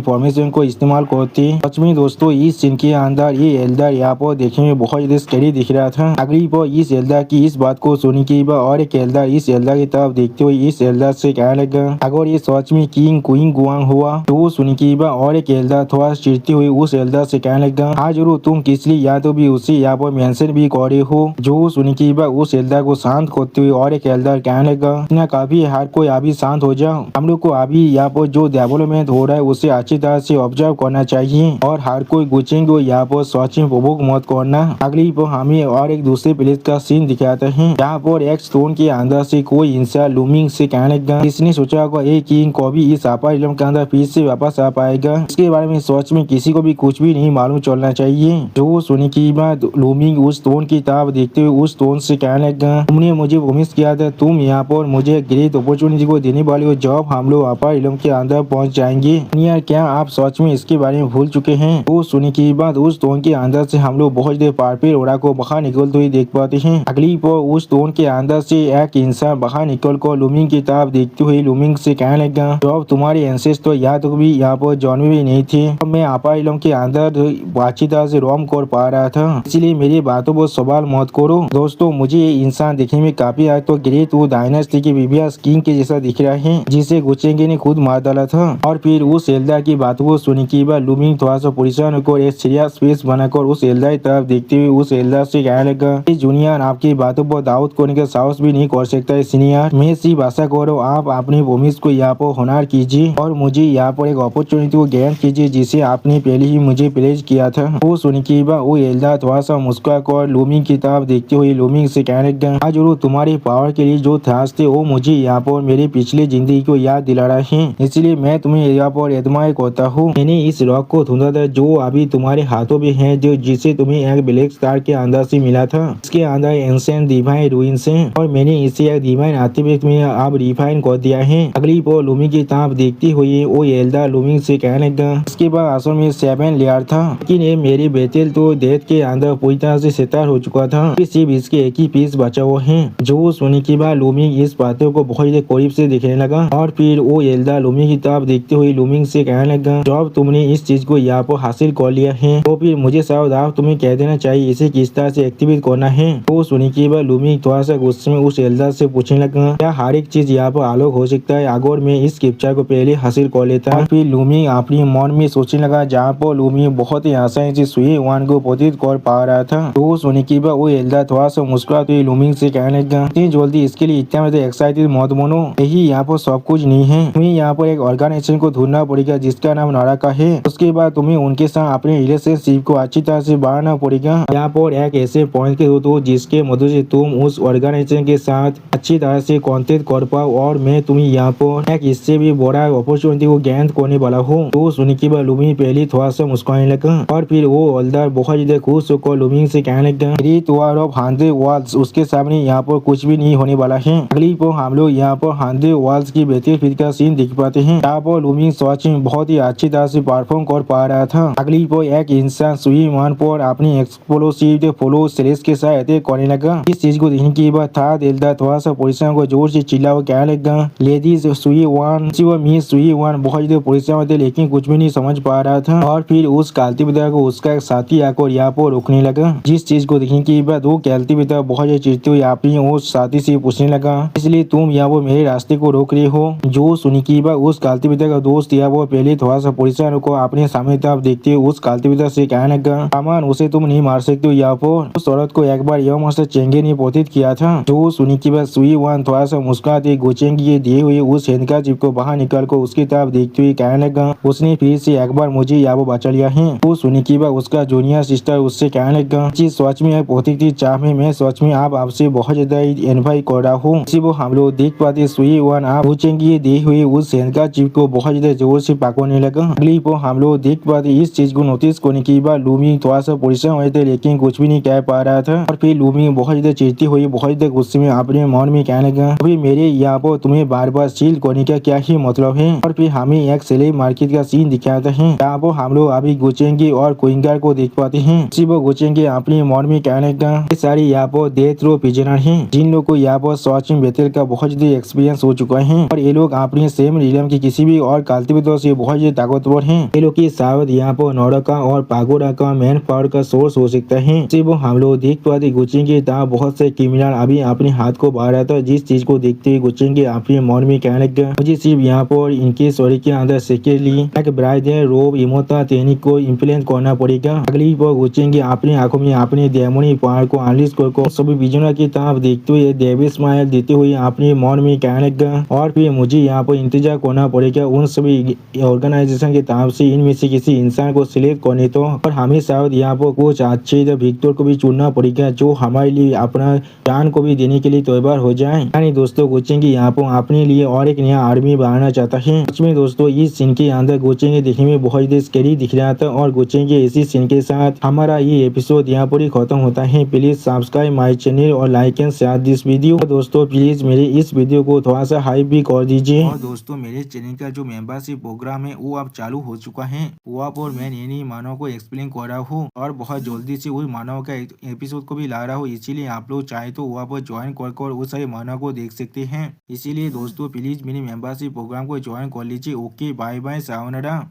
फॉर्मेशन को इस्तेमाल करते। सच में दोस्तों इस सीन के अंदर ये एल्डर यहाँ पर देखने में बहुत ज्यादा स्कैरी दिख रहा था। अगली बार इस एल्डर की इस बात को सुनी की बार और एक एल्डर इस एल्डर की तरफ देखते हुए इस एल्डर से कहने लगा, अगर ये सच में किंग क्वीन गुआंग हुआ तो सुनी की बार और एक एल्डर थोड़ा चिढ़ते हुए उस एल्डर से कहने लगा, हाँ जरूर तुम किस लिए या तो भी उसे यहाँ पर मेंशन भी कर रहे हो। जो सुनी की बार उस एल्डर को शांत करते हुए और एक एल्डर कहने लगा, इतना काफी हर कोई अभी शांत हो जाओ, हम लोग को अभी यहाँ पर जो डेवलपमेंट हो रहा है उसे अच्छी तरह से ऑब्जर्व करना चाहिए और हर कोई गुचेंगे यहाँ पर सच में प्रवोक मत करना। अगली पर हमें और एक दूसरे प्लेस का सीन दिखाते हैं जहाँ पर एक स्टोन के अंदर से कोई इंसान लूमिंग से कहने लगा, इसने सोचा होगा एक किंग कभी इस अपर इलम के अंदर फिर से वापस आ पाएगा, इसके बारे में सच में किसी को भी कुछ भी नहीं मालूम चलना चाहिए। जो सुनी की बात लूमिंग लूमिंग उस टोन की तरफ देखते हुए उस टोन से कहने लगा, तुमने मुझे प्रॉमिस किया था तुम यहाँ पर मुझे ग्रेट अपॉर्चुनिटी को देने वाले हो जब हम लोग अपर इलम के अंदर पहुंच जाएंगे। यार क्या आप सच में इसके बारे में भूल चुके हैं? वो सुनने के बाद उस टोन के अंदर से हम लोग बहुत देर पार्पिल ओरा को बाहर निकलते हुए देख पाते हैं। अगली पर उस टोन के अंदर से एक इंसान बाहर निकल कर लूमिंग की तरफ देखते हुए लूमिंग से कहने लगा, जब तुम्हारे एंसेस्टर या तो भी यहाँ पर जन्मे भी नहीं थे, मैं अपर इलम के अंदर अच्छी तरह से रोम कर पा रहा था, इसलिए मेरी बातों पर सवाल मत करो। दोस्तों मुझे ये इंसान देखने में काफी आज तो ग्रेट वो डायनास्टी की विवियस किंग के जैसा दिख रहा है जिसे गुचेंगे ने खुद मार डाला था। और फिर उस एल्डा की बातों को सुनने के बाद लूमिंग थोड़ा सा परेशान होकर एक सीरियस फेस बनाकर उस एल्डा की तरफ देखते हुए उस एल्डा से कहने लगा, जूनियर आपकी बातों पर दाऊद करने का साहस भी नहीं कर सकता है सीनियर, मैं सिर्फ आशा करो आप अपनी प्रॉमिस को यहाँ पर होनर कीजिए और मुझे यहाँ पर एक अपॉर्चुनिटी को ग्रहण कीजिए जिसे आपने पहले ही मुझे प्लेज किया था। वो सुनने के बाद वो एल्डा थोड़ा सा मुस्कुरा कर लूमिंग की तरफ देखते हुए लूमिंग से कहने लगा, आज जरूर तुम्हारे पावर के लिए जो थास थे वो मुझे यहाँ पर मेरी पिछली जिंदगी को याद दिला रहा है, इसलिए मैं तुम्हें यहाँ पर एतमाद करता हूँ। मैंने इस रॉक को ढूंढा था जो अभी तुम्हारे हाथों में है, जो जिसे तुम्हें एक ब्लैक स्टार के अंदर से मिला था। इसके अंदर एंशिएंट डिवाइन रूइंस है और मैंने इसे एक डिवाइन आर्टिफैक्ट में अब रिफाइन कर दिया है। अगली पर लूमिंग की तरफ देखते हुए वो एल्डा लूमिंग से कहने लगा, इसके बाद असल में 7 लेयर था लेकिन ये मेरी बेतेल तो डेथ के अंदर पूरी तरह से सितार हो चुका था, सिर्फ इसके एक ही पीस बचा हुआ है। जो सुनने के बाद लूमिंग इस बातों को बहुत ही करीब से देखने लगा और फिर वो एल्डा लूमिंग की तरफ देखते हुए लूमिंग से कहने लगा, जब तुमने इस चीज को यहाँ पर हासिल कर लिया है तो फिर मुझे सावधान तुम्हें कह देना चाहिए इसे किस तरह से एक्टिवेट करना है। वो सुनने के बाद लूमिंग थोड़ा सा गुस्से में उस एल्डा से पूछने लगा, क्या हर एक चीज यहाँ पर आलोक हो सकता है अगर मैं इस कैप्चर को पहले हासिल कर लेता? और फिर लूमिंग अपनी मन में सोचने लगा जहाँ पर लूमिंग बहुत ही आसानी से सुई वन को प्रतीत कर पा रहा था। तो सुनने के बाद वो एल्डा थोड़ा सा मुस्कुराते हुए लूमिंग से कहने लगा, इतनी जल्दी इसके लिए इतना ज्यादा एक्साइटेड मत बनो, यही यहाँ पर सब कुछ नहीं है, तुम्हें यहाँ पर एक ऑर्गेनाइजेशन को ढूंढना पड़ेगा जिसका नाम नाराका है। उसके बाद तुम्हें उनके साथ अपने रिलेशनशिप को अच्छी तरह से बढ़ाना पड़ेगा। यहाँ पर एक ऐसे पॉइंट के हो जिसके मदद से तुम उस ऑर्गेनाइजेशन के साथ अच्छी तरह से कॉन्टेक्ट कर पाओ और मैं तुम्हें यहाँ पर एक इससे भी बड़ा अपॉर्चुनिटी को गेन करने वाला हूँ। तो सुनने के बाद लूमिंग पहले थोड़ा सा मुस्कुराने लगा और फिर वो ओल्डर बहुत ज्यादा खुश होकर लूमिंग से कहने लगा, ग्रेट वॉर ऑफ 100 वॉल्स उसके सामने यहाँ पर कुछ भी नहीं होने वाला है। अगली पर हम लोग यहाँ पर 100 वॉल्स की बेहतरीन का सीन देख पाते हैं। यहाँ पर लूमिंग सच में बहुत ही अच्छी तरह से परफॉर्म कर पा रहा था। अगली पर एक इंसान सुई वन पर अपनी एक्सप्लोसिव फ्लो सेलेस के साथ अटैक करने लगा। इस चीज को देखने के बाद था एल्डा थोड़ा सा परेशान को जोर से चिल्ला वो कहने लगा, लेडीज सुई वन मिस सुई वन बहुत ज्यादा परेशान होते लेकिन कुछ भी नहीं समझ पा रहा था। और फिर उस कालती पिता को उसका एक साथी आकर यहाँ पर रोकने लगा। जिस चीज को देखने के बाद वो कालती पिता बहुत ज्यादा चिढ़ते हुए अपनी उस साथी से पूछने लगा, इसलिए तुम यहाँ वो मेरे रास्ते को रोक रहे हो? जो सुनी की बात उस कालती पिता का दोस्त या वो पहले थोड़ा सा परेशान होकर अपने सामने तरफ देखते हुए उस कालती पिता से कहने लगा, अमान उसे तुम नहीं मार सकते हो यहाँ पर। उस औरत को एक बार यह मास्टर चेंगे ने प्रतीत किया था। जो सुनी की बात सुई वन थोड़ा सा मुस्कुराते गोचेंगी के दिए हुए उस हैंडका चिप को बाहर निकाल कर उसकी तरफ देखते हुए कहने लगा, उसने फिर से एक बार मुझे यहाँ वो बचा लिया है। वो सुनी की बात उसका जूनियर सिस्टर उससे कहने लगा, सच में प्रतीक थी चाह में मैं सच में आप आपसे बहुत ज्यादा इन्वाइट कर रहा हूँ। इसी वो हम लोग देख पाते सुई वन आप गोचेंगी दिए हुए उस हैंडका चिप को बहुत ज्यादा जोर से पकड़ने लगा। अगली पर हम लोग देख पाते इस चीज को नोटिस करने के बाद लूमिंग थोड़ा सा परेशान हुए थे लेकिन कुछ भी नहीं कह पा रहा था। और फिर लूमिंग बहुत ज्यादा चिढ़ती हुई बहुत ज्यादा गुस्से में अपने मन में कहने लगा, अभी मेरे यहाँ पर तुम्हें बार बार सील करने का क्या ही मतलब है। और फिर हमें एक सेलेब मार्केट का सीन दिखाता है। यहाँ पर हम लोग अभी गोचेंगे और क्विंगर को देख पाते हैं। इसी वो गोचेंगे अपने मन में कहने लगा, ये सारे यहाँ पर डेथ रो प्रिजनर हैं जिन लोग को यहाँ पर सच में बेहतर का बहुत ज्यादा एक्सपीरियंस हो चुका है और ये लोग अपने सेम रिलम की किसी भी और काल्तिविदों से बहुत ज्यादा ताकतवर हैं। ये लोग की सावध यहाँ पर नौरका और पागोडा का मैन पावर का सोर्स हो सकता है। सिर्फ हम लोग देख पाते गोचेंगे तहाँ बहुत से क्रिमिनल अभी अपने हाथ को बाहर रहा था। जिस चीज को देखते हुए गोचेंगे अपने मन में कहने लगा, मुझे सिर्फ यहाँ पर इनके सॉरी के अंदर सेकेंडली एक ब्राइडल रोब इमोता टेक्निक को इम्प्लीमेंट करना पड़ेगा। अगली पर गोचेंगे अपने आंखों में अपने डेमोनी पावर को अनलीज कर सभी विजनर की तरफ देखते हुए डेविड स्माइल देते हुए अपने मन में कहने लगा, और फिर मुझे यहाँ पर इंतजार करना पड़ेगा उन सभी ऑर्गेनाइजेशन की तरफ से इनमें से किसी इंसान को सिलेक्ट करने तो। और हमें शायद यहाँ पर कुछ अच्छे विक्टर को भी चुनना पड़ेगा जो हमारे लिए अपना जान को भी देने के लिए तैयार हो जाए। यानी दोस्तों गोचेंगे यहाँ पर अपने लिए और एक नया आर्मी बनाना चाहता है। इसमें दोस्तों इस सीन के अंदर गोचेंगे देखने में बहुत स्कैरी दिख रहा था और गोचेंगे इसी सीन के साथ हमारा ये एपिसोड यहाँ पर ही खत्म होता है। प्लीज सब्सक्राइब माई चैनल और like and share this video. दोस्तों प्लीज मेरे इस वीडियो को थोड़ा सा हाइप भी कर दीजिए। और दोस्तों मेरे चैनल का जो मेंबरशिप प्रोग्राम है वो अब चालू हो चुका है। वो आप और मैं नई मानव को एक्सप्लेन कर रहा हूँ और बहुत जल्दी से वही मानव का एपिसोड को भी ला रहा हूँ। इसीलिए आप लोग चाहे तो वहाँ पर ज्वाइन कर उस सारे मानव को देख सकते हैं। इसीलिए दोस्तों प्लीज मेरी मेंबरशिप प्रोग्राम को ज्वाइन कर लीजिए। Okay bye bye sayonara.